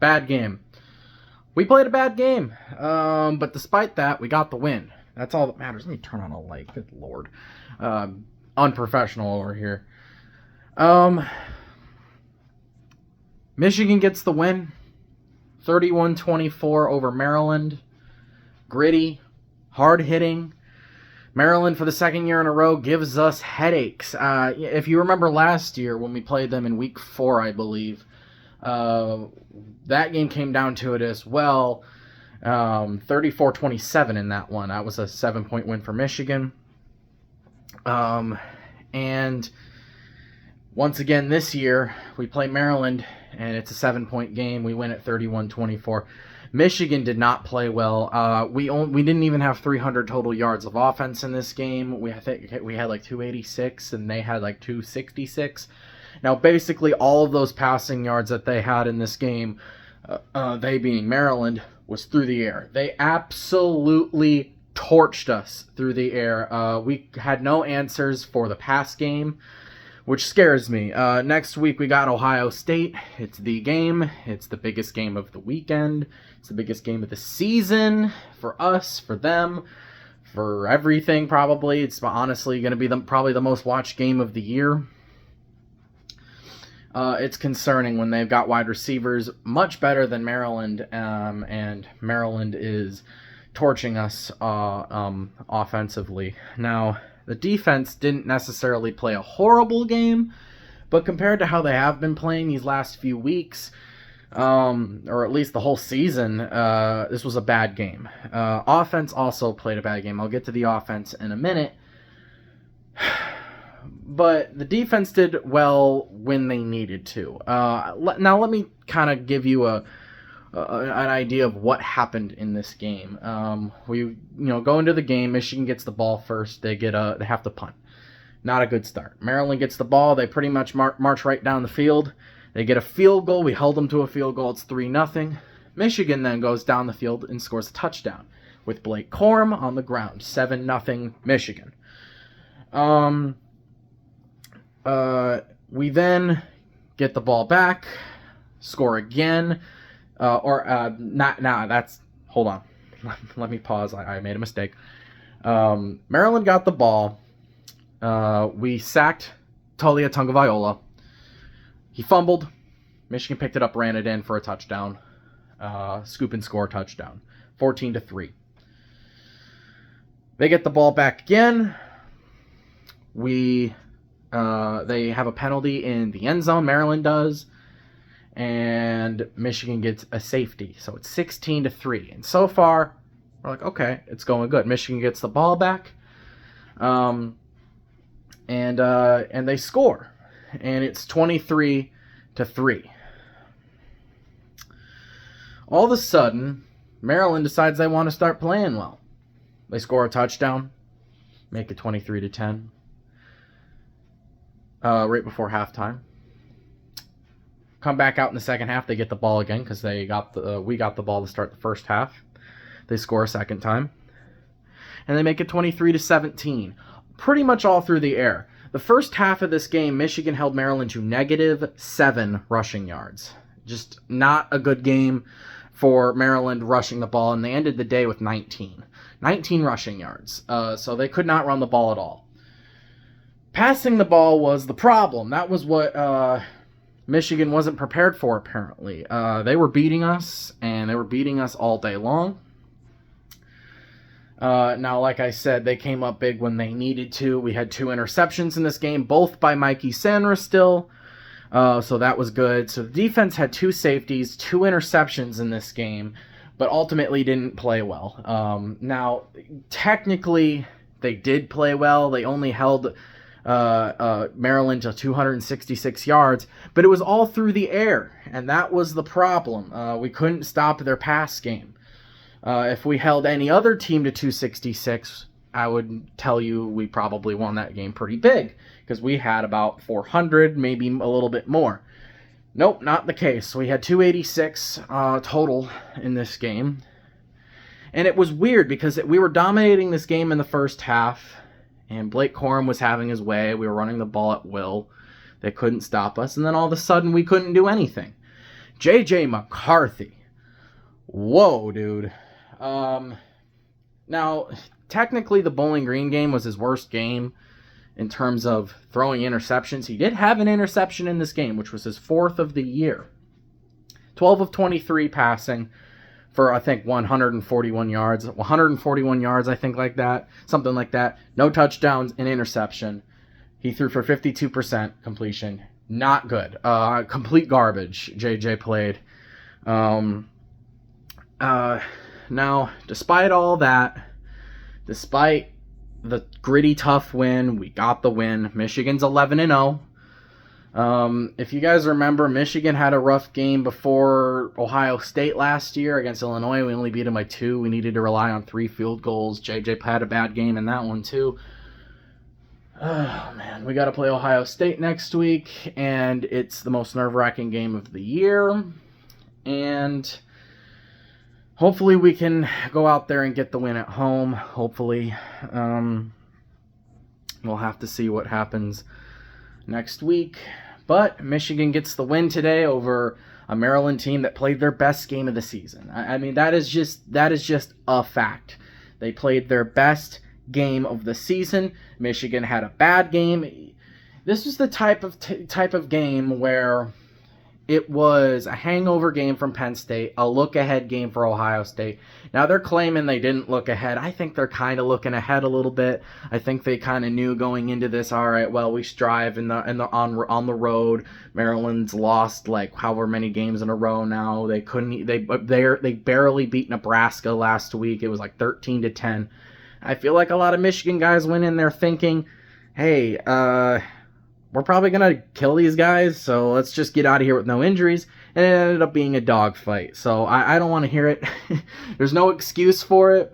bad game. We played a bad game, but despite that, we got the win. That's all that matters. Let me turn on a light. Good lord. Unprofessional over here. Michigan gets the win. 31-24 over Maryland. Gritty, hard-hitting. Maryland, for the second year in a row, gives us headaches. If you remember last year when we played them in week 4, I believe, that game came down to it as well. 34-27 in that one. That was a 7-point win for Michigan. And once again this year, we play Maryland, and it's a 7-point game. We win at 31-24. Michigan did not play well. We didn't even have 300 total yards of offense in this game. I think we had like 286, and they had like 266. Now, basically, all of those passing yards that they had in this game, they being Maryland, was through the air. They absolutely torched us through the air. We had no answers for the pass game, which scares me. Next week, we got Ohio State. It's the game. It's the biggest game of the weekend. It's the biggest game of the season for us, for them, for everything probably. It's honestly going to be probably the most watched game of the year. It's concerning when they've got wide receivers much better than Maryland, and Maryland is torching us offensively. Now, the defense didn't necessarily play a horrible game, but compared to how they have been playing these last few weeks, or at least the whole season, this was a bad game. Offense also played a bad game. I'll get to the offense in a minute. But the defense did well when they needed to. Now let me kind of give you an idea of what happened in this game. We go into the game. Michigan gets the ball first. They have to punt. Not a good start. Maryland gets the ball. They pretty much march right down the field. They get a field goal. We held them to a field goal. It's 3-0. Michigan then goes down the field and scores a touchdown with Blake Corum on the ground. 7-0 Michigan. We then get the ball back, score again, hold on. Let me pause. I made a mistake. Maryland got the ball. We sacked Taulia Tagovailoa. He fumbled. Michigan picked it up, ran it in for a touchdown. Scoop and score touchdown. 14-3. They get the ball back again. They have a penalty in the end zone. Maryland does. And Michigan gets a safety. So it's 16-3. And so far, we're like, okay, it's going good. Michigan gets the ball back. And they score. And it's 23-3. All of a sudden, Maryland decides they want to start playing well. They score a touchdown. Make it 23-10. Right before halftime. Come back out in the second half. They get the ball again because we got the ball to start the first half. They score a second time, and they make it 23-17. Pretty much all through the air. The first half of this game, Michigan held Maryland to -7 rushing yards. Just not a good game for Maryland rushing the ball, and they ended the day with 19 rushing yards. So they could not run the ball at all. Passing the ball was the problem. That was what Michigan wasn't prepared for, apparently. They were beating us, and they were beating us all day long. Now, like I said, they came up big when they needed to. We had 2 interceptions in this game, both by Mikey Sandra still. So that was good. So the defense had 2 safeties, 2 interceptions in this game, but ultimately didn't play well. Now, technically, they did play well. They only held Maryland to 266 yards, but it was all through the air, and that was the problem. We couldn't stop their pass game. If we held any other team to 266, I would tell you we probably won that game pretty big, because we had about 400, maybe a little bit more. Nope, not the case. We had 286 total in this game, and it was weird because we were dominating this game in the first half, and Blake Corum was having his way. We were running the ball at will. They couldn't stop us, and then all of a sudden we couldn't do anything. J.J. McCarthy. Whoa, dude. Now, technically, the Bowling Green game was his worst game in terms of throwing interceptions. He did have an interception in this game, which was his 4th of the year. 12 of 23 passing for, I think, 141 yards. 141 yards, I think, like that. Something like that. No touchdowns, an interception. He threw for 52% completion. Not good. Complete garbage, JJ played. Now, despite all that, despite the gritty, tough win, we got the win. Michigan's 11-0. If you guys remember, Michigan had a rough game before Ohio State last year against Illinois. We only beat them by 2. We needed to rely on 3 field goals. JJ had a bad game in that one, too. Oh, man. We got to play Ohio State next week, and it's the most nerve-wracking game of the year. And hopefully we can go out there and get the win at home. Hopefully. We'll have to see what happens next week. But Michigan gets the win today over a Maryland team that played their best game of the season. I mean, that is just a fact. They played their best game of the season. Michigan had a bad game. This was the type of game where it was a hangover game from Penn State, a look-ahead game for Ohio State. Now, they're claiming they didn't look ahead. I think they're kind of looking ahead a little bit. I think they kind of knew going into this, all right, well, we strive on the road. Maryland's lost like however many games in a row now. They barely beat Nebraska last week. It was like 13-10. I feel like a lot of Michigan guys went in there thinking, hey, we're probably going to kill these guys, so let's just get out of here with no injuries. And it ended up being a dogfight. So I don't want to hear it. There's no excuse for it.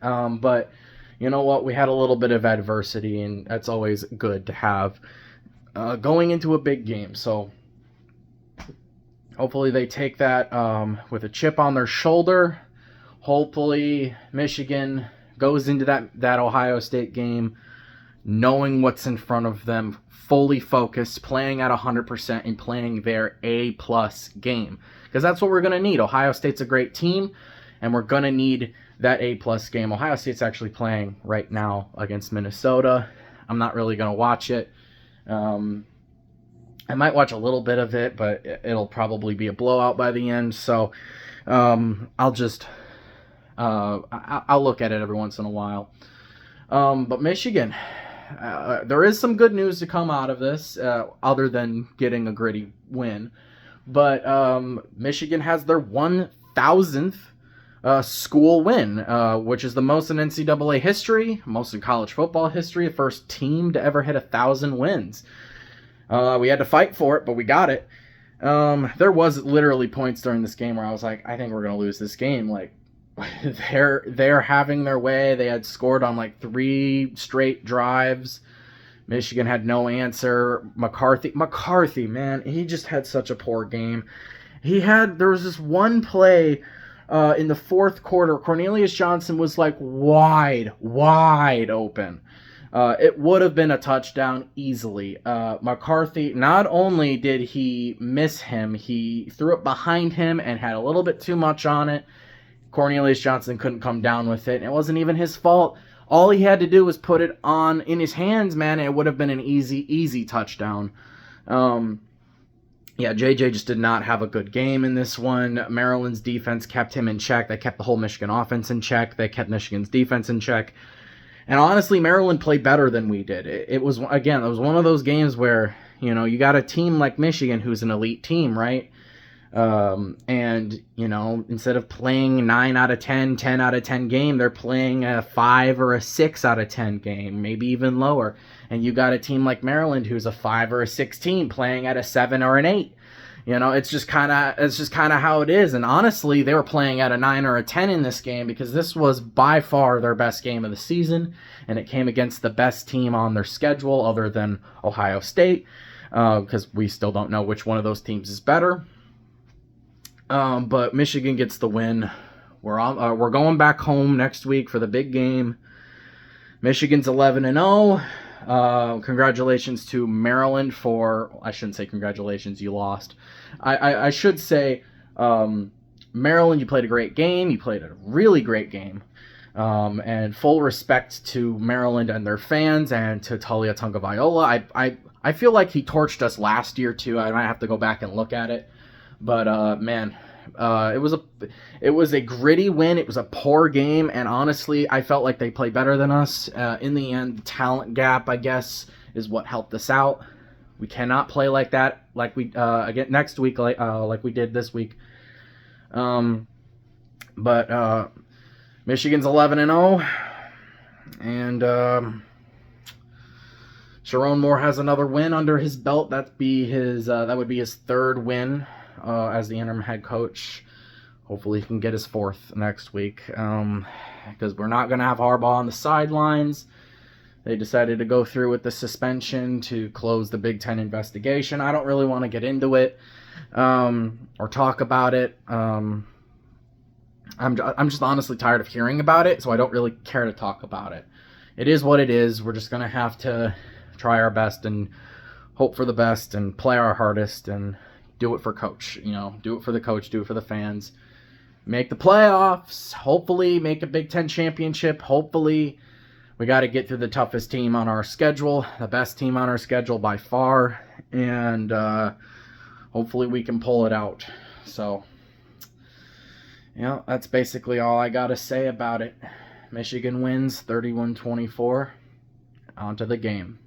But you know what? We had a little bit of adversity, and that's always good to have going into a big game. So hopefully they take that with a chip on their shoulder. Hopefully Michigan goes into that Ohio State game knowing what's in front of them, fully focused, playing at 100%, and playing their A-plus game. Because that's what we're going to need. Ohio State's a great team, and we're going to need that A-plus game. Ohio State's actually playing right now against Minnesota. I'm not really going to watch it. I might watch a little bit of it, but it'll probably be a blowout by the end. So I'll just I'll look at it every once in a while. But Michigan, there is some good news to come out of this, other than getting a gritty win. But Michigan has their 1,000th school win, which is the most in NCAA history, most in college football history, the first team to ever hit 1,000 wins. We had to fight for it, but we got it. There was literally points during this game where I was like, I think we're going to lose this game. Like, they're having their way. They had scored on like 3 straight drives. Michigan had no answer. McCarthy, man, he just had such a poor game. There was this one play in the 4th quarter. Cornelius Johnson was like wide open. It would have been a touchdown easily. McCarthy, not only did he miss him, he threw it behind him and had a little bit too much on it. Cornelius Johnson couldn't come down with it. It wasn't even his fault. All he had to do was put it on in his hands, man. It would have been an easy touchdown. JJ just did not have a good game in this one. Maryland's defense kept him in check. They kept the whole Michigan offense in check. They kept Michigan's defense in check. And honestly, Maryland played better than we did. It was one of those games where, you got a team like Michigan who's an elite team, right? And, instead of playing 9 out of 10, 10 out of 10 game, they're playing a 5 or a 6 out of 10 game, maybe even lower. And you got a team like Maryland who's a 5 or a 6 team playing at a 7 or an 8. It's just kind of how it is. And honestly, they were playing at a 9 or a 10 in this game because this was by far their best game of the season. And it came against the best team on their schedule other than Ohio State, because we still don't know which one of those teams is better. But Michigan gets the win. We're going back home next week for the big game. Michigan's 11-0. Congratulations to Maryland for, I shouldn't say congratulations, you lost. I should say, Maryland, you played a great game. You played a really great game. And full respect to Maryland and their fans and to Talia Tagovailoa. I feel like he torched us last year too. I might have to go back and look at it. But man, it was a gritty win. It was a poor game, and honestly, I felt like they played better than us. In the end, the talent gap, I guess, is what helped us out. We cannot play like that, like we again next week, like we did this week. But Michigan's 11-0, and Sharon Moore has another win under his belt. That would be his third win as the interim head coach. Hopefully he can get his fourth next week, because we're not going to have Harbaugh on the sidelines. They decided to go through with the suspension to close the Big Ten investigation. I don't really want to get into it or talk about it. I'm just honestly tired of hearing about it, so I don't really care to talk about it. It is what it is. We're just going to have to try our best and hope for the best and play our hardest and do it for coach. Do it for the coach, do it for the fans. Make the playoffs, hopefully make a Big Ten championship. Hopefully we got to get through the toughest team on our schedule, the best team on our schedule by far, and hopefully we can pull it out. So, that's basically all I got to say about it. Michigan wins 31-24. On to the game.